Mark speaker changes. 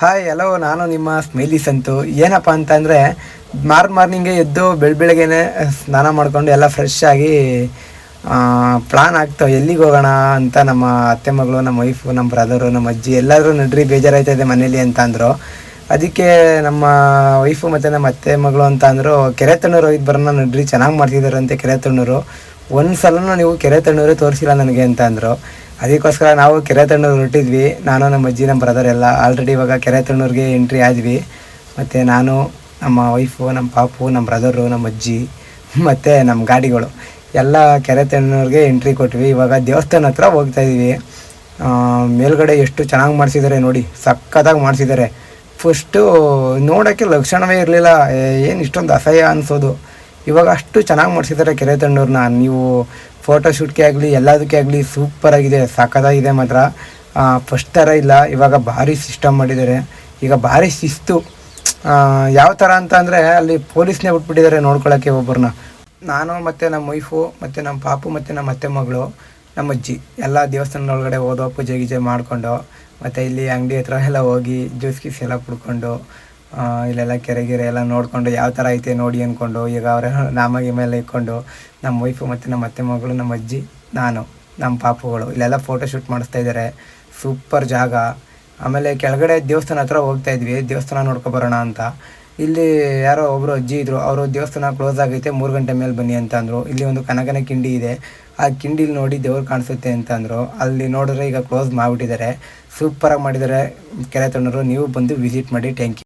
Speaker 1: Hi hello, ನಾನು ನಿಮ್ಮ smiley Santu. ಏನಪ್ಪ ಅಂತಂದರೆ ಮಾರ್ನಿಂಗೇ ಎದ್ದು ಬೆಳಗ್ಗೆನೆ ಸ್ನಾನ ಮಾಡಿಕೊಂಡು ಎಲ್ಲ ಫ್ರೆಶ್ ಆಗಿ ಪ್ಲಾನ್ ಆಗ್ತಾವೆ ಎಲ್ಲಿಗೆ ಹೋಗೋಣ ಅಂತ. ನಮ್ಮ ಅತ್ತೆ ಮಗಳು, ನಮ್ಮ ವೈಫು, ನಮ್ಮ ಬ್ರದರು, ನಮ್ಮ ಅಜ್ಜಿ ಎಲ್ಲರೂ ನಡ್ರಿ ಬೇಜಾರಾಯ್ತಾಯಿದೆ ಮನೇಲಿ ಅಂತ ಅಂದರು. ಅದಕ್ಕೆ ನಮ್ಮ ವೈಫು ಮತ್ತು ನಮ್ಮ ಅತ್ತೆ ಮಗಳು ಅಂತ ಅಂದರು, ಕೆರೆ ತಣ್ಣೂರು ಹೋಗಿದ್ದು ಬರೋಣ ನಡ್ರಿ, ಚೆನ್ನಾಗಿ ಮಾಡ್ತಿದ್ದಾರಂತೆ ಕೆರೆ ತಣ್ಣೂರು. ಒಂದು ಸಲನೂ ನೀವು ಕೆರೆ ತಣ್ಣೂರೇ ತೋರಿಸಿಲ್ಲ ನನಗೆ ಅಂತ ಅಂದರು. ಅದಕ್ಕೋಸ್ಕರ ನಾವು ಕೆರೆ ತಣ್ಣೂರು ಹೊರಟಿದ್ವಿ. ನಾನು, ನಮ್ಮ ಅಜ್ಜಿ, ನಮ್ಮ ಬ್ರದರ್ ಎಲ್ಲ ಆಲ್ರೆಡಿ ಇವಾಗ ಕೆರೆ ತಣ್ಣೂರಿಗೆ ಎಂಟ್ರಿ ಆದ್ವಿ. ಮತ್ತು ನಾನು, ನಮ್ಮ ವೈಫು, ನಮ್ಮ ಪಾಪು, ನಮ್ಮ ಬ್ರದರು, ನಮ್ಮ ಅಜ್ಜಿ ಮತ್ತು ನಮ್ಮ ಗಾಡಿಗಳು ಎಲ್ಲ ಕೆರೆ ತಣ್ಣೂರಿಗೆ ಎಂಟ್ರಿ ಕೊಟ್ವಿ. ಇವಾಗ ದೇವಸ್ಥಾನ ಹತ್ರ ಹೋಗ್ತಾಯಿದ್ವಿ. ಮೇಲ್ಗಡೆ ಎಷ್ಟು ಚೆನ್ನಾಗಿ ಮಾಡಿಸಿದ್ದಾರೆ ನೋಡಿ, ಸಖತ್ತಾಗಿ ಮಾಡಿಸಿದ್ದಾರೆ. ಫಸ್ಟು ನೋಡೋಕ್ಕೆ ಲಕ್ಷಣವೇ ಇರಲಿಲ್ಲ, ಏನು ಇಷ್ಟೊಂದು ಅಸಹ್ಯ ಅನಿಸೋದು. ಇವಾಗ ಅಷ್ಟು ಚೆನ್ನಾಗಿ ಮಾಡಿಸಿದ್ದಾರೆ ಕೆರೆ ತಣ್ಣೂರನ್ನ. ನೀವು ಫೋಟೋಶೂಟ್ಗೆ ಆಗಲಿ ಎಲ್ಲದಕ್ಕೆ ಆಗಲಿ ಸೂಪರಾಗಿದೆ, ಸಖತ್ತಾಗಿದೆ ಮಾತ್ರ. ಫಸ್ಟ್ ಥರ ಇಲ್ಲ, ಇವಾಗ ಭಾರಿ ಸಿಸ್ಟಮ್ ಮಾಡಿದ್ದಾರೆ. ಈಗ ಭಾರಿ ಶಿಸ್ತು. ಯಾವ ಥರ ಅಂತ ಅಂದರೆ ಅಲ್ಲಿ ಪೊಲೀಸ್ನೇ ಬಿಟ್ಬಿಟ್ಟಿದ್ದಾರೆ ನೋಡ್ಕೊಳ್ಳೋಕ್ಕೆ ಒಬ್ಬರನ್ನ. ನಾನು ಮತ್ತು ನಮ್ಮ ವೈಫು ಮತ್ತು ನಮ್ಮ ಪಾಪು ಮತ್ತು ನಮ್ಮ ಅತ್ತೆ ಮಗಳು, ನಮ್ಮ ಅಜ್ಜಿ ಎಲ್ಲ ದೇವಸ್ಥಾನದ ಒಳಗಡೆ ಹೋದೋ ಪೂಜೆ ಗೀಜೆ ಮಾಡಿಕೊಂಡು, ಮತ್ತು ಇಲ್ಲಿ ಅಂಗಡಿ ಹತ್ರ ಎಲ್ಲ ಹೋಗಿ ಜ್ಯೂಸ್ ಗೀಸ್ ಎಲ್ಲ ಕುಡ್ಕೊಂಡು, ಇಲ್ಲೆಲ್ಲ ಕೆರೆ ಎಲ್ಲ ನೋಡಿಕೊಂಡು ಯಾವ ಥರ ಐತೆ ನೋಡಿ ಅಂದ್ಕೊಂಡು, ಈಗ ಅವರ ನಾಮಗೆ ಮೇಲೆ ಇಟ್ಕೊಂಡು ನಮ್ಮ ವೈಫು ಮತ್ತು ನಮ್ಮ ಅತ್ತೆ ಮಗಳು, ನಮ್ಮ ಅಜ್ಜಿ, ನಾನು, ನಮ್ಮ ಪಾಪುಗಳು ಇಲ್ಲೆಲ್ಲ ಫೋಟೋಶೂಟ್ ಮಾಡಿಸ್ತಾಯಿದ್ದಾರೆ. ಸೂಪರ್ ಜಾಗ. ಆಮೇಲೆ ಕೆಳಗಡೆ ದೇವಸ್ಥಾನ ಹತ್ರ ಹೋಗ್ತಾಯಿದ್ವಿ, ದೇವಸ್ಥಾನ ನೋಡ್ಕೊಬರೋಣ ಅಂತ. ಇಲ್ಲಿ ಯಾರೋ ಒಬ್ಬರು ಅಜ್ಜಿ ಇದ್ದರು, ಅವರು ದೇವಸ್ಥಾನ ಕ್ಲೋಸ್ ಆಗೈತೆ, 3 ಗಂಟೆ ಮೇಲೆ ಬನ್ನಿ ಅಂತ ಅಂದರು. ಇಲ್ಲಿ ಒಂದು ಕನಕನ ಕಿಂಡಿ ಇದೆ, ಆ ಕಿಂಡಿಲಿ ನೋಡಿ ದೇವ್ರು ಕಾಣಿಸುತ್ತೆ ಅಂತ ಅಂದರು. ಅಲ್ಲಿ ನೋಡಿದ್ರೆ ಈಗ ಕ್ಲೋಸ್ ಮಾಡಿಬಿಟ್ಟಿದ್ದಾರೆ. ಸೂಪರಾಗಿ ಮಾಡಿದ್ದಾರೆ ಕೆರೆ ತಣ್ಣೂರು. ನೀವು ಬಂದು ವಿಸಿಟ್ ಮಾಡಿ. Thank you.